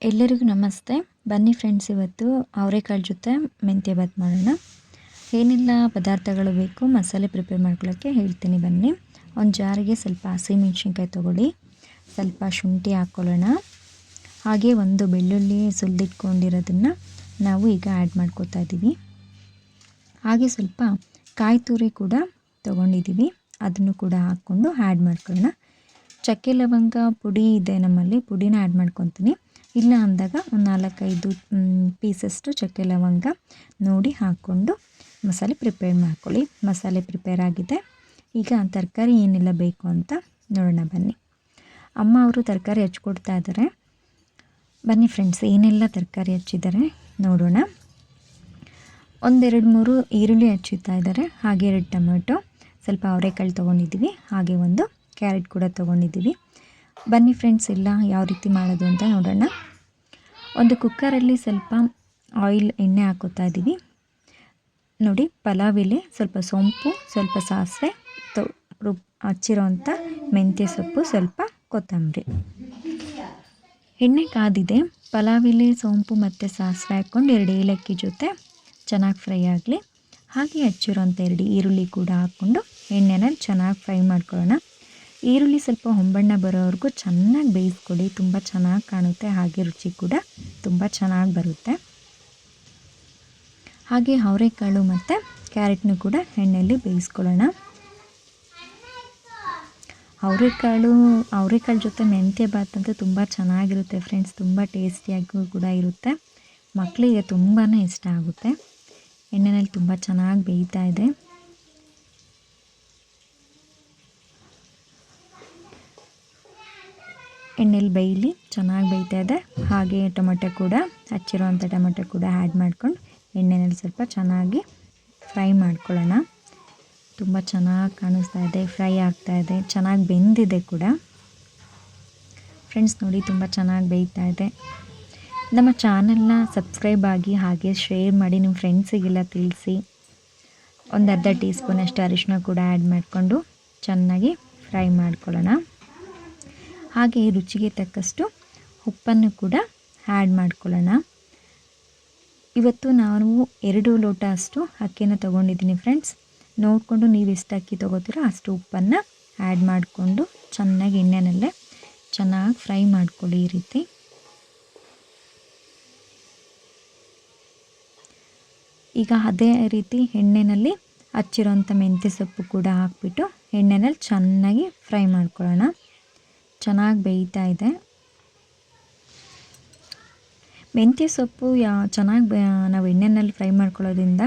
ಎಲ್ಲರಿಗೂ ನಮಸ್ತೆ. ಬನ್ನಿ ಫ್ರೆಂಡ್ಸ್, ಇವತ್ತು ಅವರೆಕಾಳು ಜೊತೆ ಮೆಂತ್ಯ ಬಾತ್ ಮಾಡೋಣ. ಏನೆಲ್ಲ ಪದಾರ್ಥಗಳು ಬೇಕು ಮಸಾಲೆ ಪ್ರಿಪೇರ್ ಮಾಡ್ಕೊಳ್ಳೋಕ್ಕೆ ಹೇಳ್ತೀನಿ ಬನ್ನಿ. ಒಂದು ಜಾರಿಗೆ ಸ್ವಲ್ಪ ಹಸಿಮೆಣ್ಸಿನ್ಕಾಯಿ ತೊಗೊಳ್ಳಿ, ಸ್ವಲ್ಪ ಶುಂಠಿ ಹಾಕ್ಕೊಳ್ಳೋಣ. ಹಾಗೆ ಒಂದು ಬೆಳ್ಳುಳ್ಳಿ ಸುಲಿದಿಟ್ಕೊಂಡಿರೋದನ್ನು ನಾವು ಈಗ ಆ್ಯಡ್ ಮಾಡ್ಕೊತಾ ಇದ್ದೀವಿ. ಹಾಗೆ ಸ್ವಲ್ಪ ಕಾಯಿ ತುರಿ ಕೂಡ ತೊಗೊಂಡಿದ್ದೀವಿ, ಅದನ್ನು ಕೂಡ ಹಾಕ್ಕೊಂಡು ಆ್ಯಡ್ ಮಾಡ್ಕೊಳ್ಳೋಣ. ಚಕ್ಕೆ ಲವಂಗ ಪುಡಿ ಇದೆ ನಮ್ಮಲ್ಲಿ, ಪುಡಿನ ಆ್ಯಡ್ ಮಾಡ್ಕೊತೀನಿ. ಇಲ್ಲ ಅಂದಾಗ ಒಂದು 4-5 ಪೀಸಷ್ಟು ಚಕ್ಕೆ ಲವಂಗ ನೋಡಿ ಹಾಕ್ಕೊಂಡು ಮಸಾಲೆ ಪ್ರಿಪೇರ್ ಮಾಡ್ಕೊಳ್ಳಿ. ಮಸಾಲೆ ಪ್ರಿಪೇರ್ ಆಗಿದೆ. ಈಗ ತರಕಾರಿ ಏನೆಲ್ಲ ಬೇಕು ಅಂತ ನೋಡೋಣ ಬನ್ನಿ. ಅಮ್ಮ ಅವರು ತರಕಾರಿ ಹಚ್ಕೊಡ್ತಾ ಇದ್ದಾರೆ. ಬನ್ನಿ ಫ್ರೆಂಡ್ಸ್, ಏನೆಲ್ಲ ತರಕಾರಿ ಹಚ್ಚಿದ್ದಾರೆ ನೋಡೋಣ. 1-2-3 ಈರುಳ್ಳಿ ಹಚ್ಚುತ್ತಾ ಇದ್ದಾರೆ. ಹಾಗೆ 2 ಟೊಮೆಟೊ, ಸ್ವಲ್ಪ ಅವರೆಕಾಳು ತೊಗೊಂಡಿದ್ದೀವಿ. ಹಾಗೆ ಒಂದು ಕ್ಯಾರೆಟ್ ಕೂಡ ತೊಗೊಂಡಿದ್ದೀವಿ. ಬನ್ನಿ ಫ್ರೆಂಡ್ಸ್, ಎಲ್ಲ ಯಾವ ರೀತಿ ಮಾಡೋದು ಅಂತ ನೋಡೋಣ. ಒಂದು ಕುಕ್ಕರಲ್ಲಿ ಸ್ವಲ್ಪ ಎಣ್ಣೆ ಹಾಕೋತಾ ಇದ್ದೀವಿ. ನೋಡಿ, ಪಲಾವ್ ಎಲೆ, ಸ್ವಲ್ಪ ಸೋಂಪು, ಸ್ವಲ್ಪ ಸಾಸಿವೆ, ಹಚ್ಚಿರೋಂಥ ಮೆಂತ್ಯ ಸೊಪ್ಪು, ಸ್ವಲ್ಪ ಕೊತ್ತಂಬರಿ. ಎಣ್ಣೆ ಕಾದಿದೆ. ಪಲಾವ್ ಎಲೆ, ಸೋಂಪು ಮತ್ತು ಸಾಸಿವೆ ಹಾಕ್ಕೊಂಡು 2 ಏಲಕ್ಕಿ ಜೊತೆ ಚೆನ್ನಾಗಿ ಫ್ರೈ ಆಗಲಿ. ಹಾಗೆ ಹಚ್ಚಿರೋಂಥ 2 ಈರುಳ್ಳಿ ಕೂಡ ಹಾಕ್ಕೊಂಡು ಎಣ್ಣೆನಲ್ಲಿ ಚೆನ್ನಾಗಿ ಫ್ರೈ ಮಾಡ್ಕೊಳ್ಳೋಣ. ಈರುಳ್ಳಿ ಸ್ವಲ್ಪ ಹೊಂಬಣ್ಣ ಬರೋವರೆಗೂ ಚೆನ್ನಾಗಿ ಬೇಯಿಸ್ಕೊಳ್ಳಿ. ತುಂಬ ಚೆನ್ನಾಗಿ ಕಾಣುತ್ತೆ, ಹಾಗೆ ರುಚಿ ಕೂಡ ತುಂಬ ಚೆನ್ನಾಗಿ ಬರುತ್ತೆ. ಹಾಗೆ ಅವರೆಕಾಳು ಮತ್ತು ಕ್ಯಾರೆಟ್ನು ಕೂಡ ಎಣ್ಣೆಯಲ್ಲಿ ಬೇಯಿಸ್ಕೊಳ್ಳೋಣ. ಅವರೆಕಾಳು ಜೊತೆ ಮೆಂತ್ಯ ಬಾತ್ ಅಂತ ತುಂಬ ಚೆನ್ನಾಗಿರುತ್ತೆ ಫ್ರೆಂಡ್ಸ್. ತುಂಬ ಟೇಸ್ಟಿಯಾಗೂ ಕೂಡ ಇರುತ್ತೆ. ಮಕ್ಕಳಿಗೆ ತುಂಬಾ ಇಷ್ಟ ಆಗುತ್ತೆ. ಎಣ್ಣೆಯಲ್ಲಿ ತುಂಬ ಚೆನ್ನಾಗಿ ಬೇಯ್ತಾ ಇದೆ. ಎಣ್ಣೆಲಿ ಬೇಯಲಿ, ಚೆನ್ನಾಗಿ ಬೇಯ್ತಾ ಇದೆ. ಹಾಗೆ ಟೊಮೆಟೊ ಕೂಡ, ಹಚ್ಚಿರೋವಂಥ ಟೊಮೆಟೊ ಕೂಡ ಆ್ಯಡ್ ಮಾಡ್ಕೊಂಡು ಎಣ್ಣೆಯಲ್ಲಿ ಸ್ವಲ್ಪ ಚೆನ್ನಾಗಿ ಫ್ರೈ ಮಾಡ್ಕೊಳ್ಳೋಣ. ತುಂಬ ಚೆನ್ನಾಗಿ ಕಾಣಿಸ್ತಾ ಇದೆ, ಫ್ರೈ ಆಗ್ತಾ ಇದೆ, ಚೆನ್ನಾಗಿ ಬೆಂದಿದೆ ಕೂಡ ಫ್ರೆಂಡ್ಸ್. ನೋಡಿ, ತುಂಬ ಚೆನ್ನಾಗಿ ಬೇಯ್ತಾ ಇದೆ. ನಮ್ಮ ಚಾನಲ್ನ ಸಬ್ಸ್ಕ್ರೈಬ್ ಆಗಿ, ಹಾಗೆ ಶೇರ್ ಮಾಡಿ, ನಿಮ್ಮ ಫ್ರೆಂಡ್ಸಿಗೆಲ್ಲ ತಿಳಿಸಿ. ಒಂದು ಅರ್ಧ ಟೀ ಸ್ಪೂನಷ್ಟು ಅರಿಶಿನ ಕೂಡ ಆ್ಯಡ್ ಮಾಡಿಕೊಂಡು ಚೆನ್ನಾಗಿ ಫ್ರೈ ಮಾಡ್ಕೊಳ್ಳೋಣ. ಹಾಗೆ ರುಚಿಗೆ ತಕ್ಕಷ್ಟು ಉಪ್ಪನ್ನು ಕೂಡ ಆ್ಯಡ್ ಮಾಡ್ಕೊಳ್ಳೋಣ. ಇವತ್ತು ನಾನು 2 ಲೋಟ ಅಷ್ಟು ಅಕ್ಕಿನ ತೊಗೊಂಡಿದ್ದೀನಿ ಫ್ರೆಂಡ್ಸ್. ನೋಡಿಕೊಂಡು ನೀವು ಎಷ್ಟು ಅಕ್ಕಿ ತೊಗೋತೀರೋ ಅಷ್ಟು ಉಪ್ಪನ್ನು ಆ್ಯಡ್ ಮಾಡಿಕೊಂಡು ಚೆನ್ನಾಗಿ ಎಣ್ಣೆನಲ್ಲೇ ಚೆನ್ನಾಗಿ ಫ್ರೈ ಮಾಡ್ಕೊಳ್ಳಿ. ಈ ರೀತಿ ಈಗ ಅದೇ ರೀತಿ ಎಣ್ಣೆಯಲ್ಲಿ ಹಚ್ಚಿರೋಂಥ ಮೆಂತ್ಯ ಸೊಪ್ಪು ಕೂಡ ಹಾಕ್ಬಿಟ್ಟು ಎಣ್ಣೆನಲ್ಲಿ ಚೆನ್ನಾಗಿ ಫ್ರೈ ಮಾಡ್ಕೊಳ್ಳೋಣ. ಚೆನ್ನಾಗಿ ಬೇಯ್ತಾ ಇದೆ. ಮೆಂತ್ಯ ಸೊಪ್ಪು ಚೆನ್ನಾಗಿ ನಾವು ಎಣ್ಣೆಯಲ್ಲಿ ಫ್ರೈ ಮಾಡ್ಕೊಳ್ಳೋದ್ರಿಂದ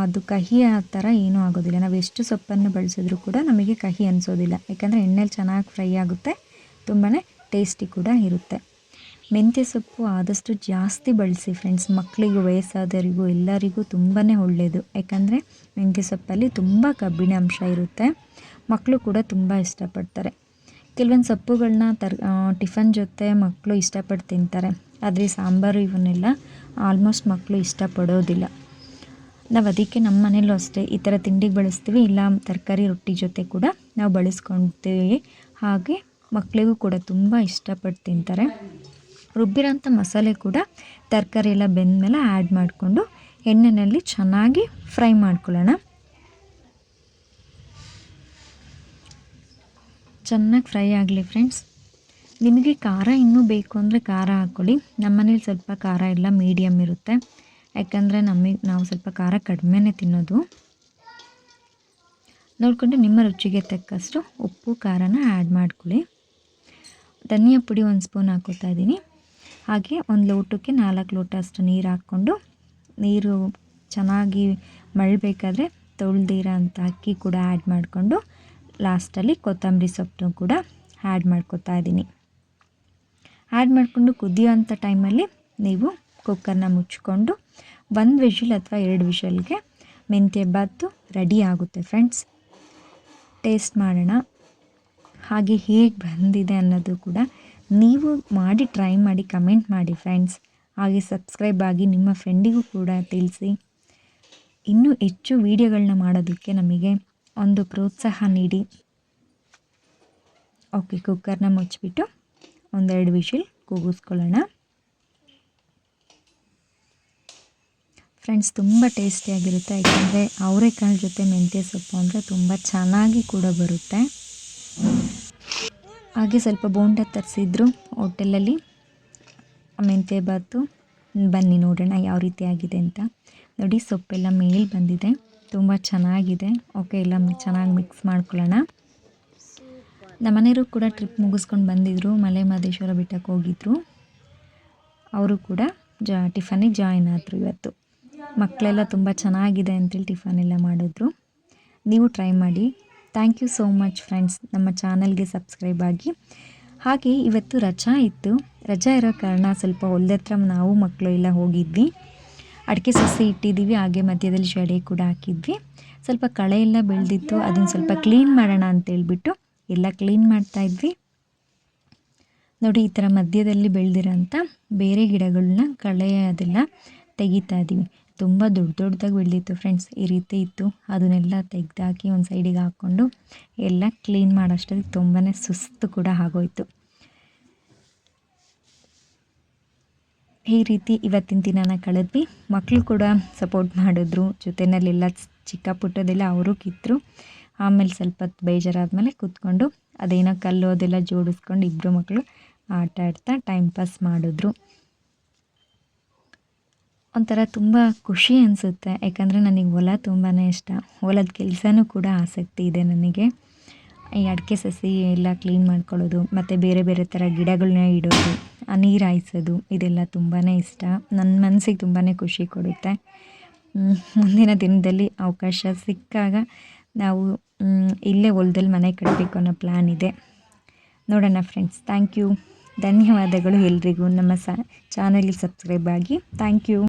ಅದು ಕಹಿ ಆ ಥರ ಏನೂ ಆಗೋದಿಲ್ಲ. ನಾವು ಎಷ್ಟು ಸೊಪ್ಪನ್ನು ಬಳಸಿದ್ರೂ ಕೂಡ ನಮಗೆ ಕಹಿ ಅನಿಸೋದಿಲ್ಲ, ಯಾಕಂದರೆ ಎಣ್ಣೆಲಿ ಚೆನ್ನಾಗಿ ಫ್ರೈ ಆಗುತ್ತೆ. ತುಂಬಾ ಟೇಸ್ಟಿ ಕೂಡ ಇರುತ್ತೆ. ಮೆಂತ್ಯ ಸೊಪ್ಪು ಆದಷ್ಟು ಜಾಸ್ತಿ ಬಳಸಿ ಫ್ರೆಂಡ್ಸ್. ಮಕ್ಕಳಿಗೂ, ವಯಸ್ಸಾದವರಿಗೂ ಎಲ್ಲರಿಗೂ ತುಂಬಾ ಒಳ್ಳೆಯದು. ಯಾಕಂದರೆ ಮೆಂತ್ಯ ಸೊಪ್ಪಲ್ಲಿ ತುಂಬ ಕಬ್ಬಿಣಾಂಶ ಇರುತ್ತೆ. ಮಕ್ಕಳು ಕೂಡ ತುಂಬ ಇಷ್ಟಪಡ್ತಾರೆ. ಕೆಲವೊಂದು ಸೊಪ್ಪುಗಳನ್ನ ಟಿಫನ್ ಜೊತೆ ಮಕ್ಕಳು ಇಷ್ಟಪಟ್ಟು ತಿಂತಾರೆ. ಆದರೆ ಸಾಂಬಾರು ಇವನ್ನೆಲ್ಲ ಆಲ್ಮೋಸ್ಟ್ ಮಕ್ಕಳು ಇಷ್ಟಪಡೋದಿಲ್ಲ. ನಾವು ಅದಕ್ಕೆ ನಮ್ಮ ಮನೇಲೂ ಅಷ್ಟೇ ಈ ಥರ ತಿಂಡಿಗೆ ಬಳಸ್ತೀವಿ. ಇಲ್ಲ ತರಕಾರಿ ರೊಟ್ಟಿ ಜೊತೆ ಕೂಡ ನಾವು ಬಳಸ್ಕೊಳ್ತೀವಿ. ಹಾಗೆ ಮಕ್ಕಳಿಗೂ ಕೂಡ ತುಂಬ ಇಷ್ಟಪಟ್ಟು ತಿಂತಾರೆ. ರುಬ್ಬಿರೋಂಥ ಮಸಾಲೆ ಕೂಡ ತರಕಾರಿ ಎಲ್ಲ ಬೆಂದಮೇಲೆ ಆ್ಯಡ್ ಮಾಡಿಕೊಂಡು ಎಣ್ಣೆಯಲ್ಲಿ ಚೆನ್ನಾಗಿ ಫ್ರೈ ಮಾಡ್ಕೊಳ್ಳೋಣ. ಚೆನ್ನಾಗಿ ಫ್ರೈ ಆಗಲಿ ಫ್ರೆಂಡ್ಸ್. ನಿಮಗೆ ಖಾರ ಇನ್ನೂ ಬೇಕು ಅಂದರೆ ಖಾರ ಹಾಕ್ಕೊಳ್ಳಿ. ನಮ್ಮ ಮನೇಲಿ ಸ್ವಲ್ಪ ಖಾರ ಎಲ್ಲ ಮೀಡಿಯಮ್ ಇರುತ್ತೆ, ಯಾಕಂದರೆ ನಾವು ಸ್ವಲ್ಪ ಖಾರ ಕಡಿಮೆನೇ ತಿನ್ನೋದು. ನೋಡಿಕೊಂಡು ನಿಮ್ಮ ರುಚಿಗೆ ತಕ್ಕಷ್ಟು ಉಪ್ಪು ಖಾರನ ಆ್ಯಡ್ ಮಾಡ್ಕೊಳ್ಳಿ. ಧನಿಯಾ ಪುಡಿ 1 ಸ್ಪೂನ್ ಹಾಕೋತಾ ಇದ್ದೀನಿ. ಹಾಗೆ 1 ಲೋಟಕ್ಕೆ 4 ಲೋಟ ಅಷ್ಟು ನೀರು ಹಾಕ್ಕೊಂಡು, ನೀರು ಚೆನ್ನಾಗಿ ಮಳ್ಳಬೇಕಾದ್ರೆ ತೊಳೆದಿರೋ ಅಂಥ ಅಕ್ಕಿ ಕೂಡ ಆ್ಯಡ್ ಮಾಡಿಕೊಂಡು ಲಾಸ್ಟಲ್ಲಿ ಕೊತ್ತಂಬರಿ ಸೊಪ್ಪು ಕೂಡ ಆ್ಯಡ್ ಮಾಡ್ಕೊತಾ ಇದ್ದೀನಿ. ಆ್ಯಡ್ ಮಾಡಿಕೊಂಡು ಕುದಿಯೋಂಥ ಟೈಮಲ್ಲಿ ನೀವು ಕುಕ್ಕರ್ನ ಮುಚ್ಚಿಕೊಂಡು 1 ವಿಷಲ್ ಅಥವಾ 2 ವಿಷಲ್ಗೆ ಮೆಂತ್ಯ ಬಾತು ರೆಡಿ ಆಗುತ್ತೆ ಫ್ರೆಂಡ್ಸ್. ಟೇಸ್ಟ್ ಮಾಡೋಣ. ಹಾಗೆ ಹೇಗೆ ಬಂದಿದೆ ಅನ್ನೋದು ಕೂಡ ನೀವು ಮಾಡಿ ಟ್ರೈ ಮಾಡಿ ಕಮೆಂಟ್ ಮಾಡಿ ಫ್ರೆಂಡ್ಸ್. ಹಾಗೆ ಸಬ್ಸ್ಕ್ರೈಬ್ ಆಗಿ ನಿಮ್ಮ ಫ್ರೆಂಡಿಗೂ ಕೂಡ ತಿಳಿಸಿ. ಇನ್ನೂ ಹೆಚ್ಚು ವೀಡಿಯೋಗಳನ್ನ ಮಾಡೋದಕ್ಕೆ ನಮಗೆ ಒಂದು ಪ್ರೋತ್ಸಾಹ ನೀಡಿ. ಓಕೆ, ಕುಕ್ಕರ್ನ ಮುಚ್ಚಿಬಿಟ್ಟು 1-2 ವಿಷಲ್ ಕೂಗಿಸ್ಕೊಳ್ಳೋಣ. ಫ್ರೆಂಡ್ಸ್ ತುಂಬ ಟೇಸ್ಟಿಯಾಗಿರುತ್ತೆ. ಯಾಕೆಂದರೆ ಅವರೆಕಾಳು ಜೊತೆ ಮೆಂತ್ಯ ಸೊಪ್ಪು ಅಂದರೆ ತುಂಬ ಚೆನ್ನಾಗಿ ಕೂಡ ಬರುತ್ತೆ. ಹಾಗೆ ಸ್ವಲ್ಪ ಬೋಂಡ ತರಿಸಿದ್ರು ಹೋಟೆಲಲ್ಲಿ ಮೆಂತ್ಯ ಬಾತು. ಬನ್ನಿ ನೋಡೋಣ ಯಾವ ರೀತಿ ಆಗಿದೆ ಅಂತ. ನೋಡಿ ಸೊಪ್ಪೆಲ್ಲ ಮೇಲೆ ಬಂದಿದೆ, ತುಂಬ ಚೆನ್ನಾಗಿದೆ. ಓಕೆ, ಎಲ್ಲ ಚೆನ್ನಾಗಿ ಮಿಕ್ಸ್ ಮಾಡ್ಕೊಳ್ಳೋಣ. ನಮ್ಮ ಮನೆಯವರು ಕೂಡ ಟ್ರಿಪ್ ಮುಗಿಸ್ಕೊಂಡು ಬಂದಿದ್ದರು, ಮಲೆ ಮಹದೇಶ್ವರ ಬೆಟ್ಟಕ್ಕೆ ಹೋಗಿದ್ರು. ಅವರು ಕೂಡ ಟಿಫನಿಗೆ ಜಾಯಿನ್ ಆದರು ಇವತ್ತು. ಮಕ್ಕಳೆಲ್ಲ ತುಂಬ ಚೆನ್ನಾಗಿದೆ ಅಂತೇಳಿ ಟಿಫನ್ ಎಲ್ಲ ಮಾಡಿದ್ರು. ನೀವು ಟ್ರೈ ಮಾಡಿ. Thank you so much friends. ನಮ್ಮ ಚಾನಲ್ಗೆ ಸಬ್ಸ್ಕ್ರೈಬ್ ಆಗಿ. ಹಾಗೆ ಇವತ್ತು ರಜಾ ಇತ್ತು. ರಜಾ ಇರೋ ಕಾರಣ ಸ್ವಲ್ಪ ಹೊಲದ ಹತ್ರ ನಾವು ಮಕ್ಕಳು ಎಲ್ಲ ಹೋಗಿದ್ವಿ. ಅಡಿಕೆ ಸಸಿ ಇಟ್ಟಿದ್ದೀವಿ, ಹಾಗೆ ಮಧ್ಯದಲ್ಲಿ ಶೆಡೆ ಕೂಡ ಹಾಕಿದ್ವಿ. ಸ್ವಲ್ಪ ಕಳೆ ಎಲ್ಲ ಬೆಳೆದಿತ್ತು, ಅದನ್ನು ಸ್ವಲ್ಪ ಕ್ಲೀನ್ ಮಾಡೋಣ ಅಂತೇಳ್ಬಿಟ್ಟು ಎಲ್ಲ ಕ್ಲೀನ್ ಮಾಡ್ತಾಯಿದ್ವಿ. ನೋಡಿ ಈ ಥರ ಮಧ್ಯದಲ್ಲಿ ಬೆಳೆದಿರೋಂಥ ಬೇರೆ ಗಿಡಗಳನ್ನ ಕಳೆ ಅದೆಲ್ಲ ತೆಗಿತಾ ಇದ್ದೀವಿ. ತುಂಬ ದೊಡ್ಡದಾಗಿ ಬೆಳೆದಿತ್ತು ಫ್ರೆಂಡ್ಸ್. ಈ ರೀತಿ ಇತ್ತು, ಅದನ್ನೆಲ್ಲ ತೆಗೆದಾಕಿ ಒಂದು ಸೈಡಿಗೆ ಹಾಕ್ಕೊಂಡು ಎಲ್ಲ ಕ್ಲೀನ್ ಮಾಡೋಷ್ಟೊತ್ತಿಗೆ ತುಂಬಾ ಸುಸ್ತು ಕೂಡ ಆಗೋಯ್ತು. ಈ ರೀತಿ ಇವತ್ತಿನ ದಿನನ ಕಳೆದ್ವಿ. ಮಕ್ಕಳು ಕೂಡ ಸಪೋರ್ಟ್ ಮಾಡಿದ್ರು, ಜೊತೆಯಲ್ಲೆಲ್ಲ ಚಿಕ್ಕ ಪುಟ್ಟದೆಲ್ಲ ಅವರು ಕಿತ್ತರು. ಆಮೇಲೆ ಸ್ವಲ್ಪ ಹೊತ್ತು ಬೇಜಾರಾದಮೇಲೆ ಕೂತ್ಕೊಂಡು ಅದೇನೋ ಕಲ್ಲು ಅದೆಲ್ಲ ಜೋಡಿಸ್ಕೊಂಡು ಇಬ್ಬರು ಮಕ್ಕಳು ಆಟ ಆಡ್ತಾ ಟೈಮ್ ಪಾಸ್ ಮಾಡಿದ್ರು. ಒಂಥರ ತುಂಬ ಖುಷಿ ಅನಿಸುತ್ತೆ. ಯಾಕಂದರೆ ನನಗೆ ಹೊಲ ತುಂಬಾ ಇಷ್ಟ. ಹೊಲದ ಕೆಲಸನೂ ಕೂಡ ಆಸಕ್ತಿ ಇದೆ ನನಗೆ. ಈ ಅಡಿಕೆ ಸಸಿ ಎಲ್ಲ ಕ್ಲೀನ್ ಮಾಡ್ಕೊಳ್ಳೋದು, ಮತ್ತು ಬೇರೆ ಬೇರೆ ಥರ ಗಿಡಗಳನ್ನ ಇಡೋದು, ನೀರು ಹಾಯಿಸೋದು, ಇದೆಲ್ಲ ತುಂಬಾ ಇಷ್ಟ. ನನ್ನ ಮನಸ್ಸಿಗೆ ತುಂಬಾ ಖುಷಿ ಕೊಡುತ್ತೆ. ಮುಂದಿನ ದಿನದಲ್ಲಿ ಅವಕಾಶ ಸಿಕ್ಕಾಗ ನಾವು ಇಲ್ಲೇ ಹೊಲದಲ್ಲಿ ಮನೆ ಕಟ್ಟಬೇಕು ಅನ್ನೋ ಪ್ಲ್ಯಾನ್ ಇದೆ. ನೋಡೋಣ ಫ್ರೆಂಡ್ಸ್. ಥ್ಯಾಂಕ್ ಯು, ಧನ್ಯವಾದಗಳು ಎಲ್ರಿಗೂ. ನಮ್ಮ ಚಾನಲ್ಗೆ ಸಬ್ಸ್ಕ್ರೈಬ್ ಆಗಿ. Thank you.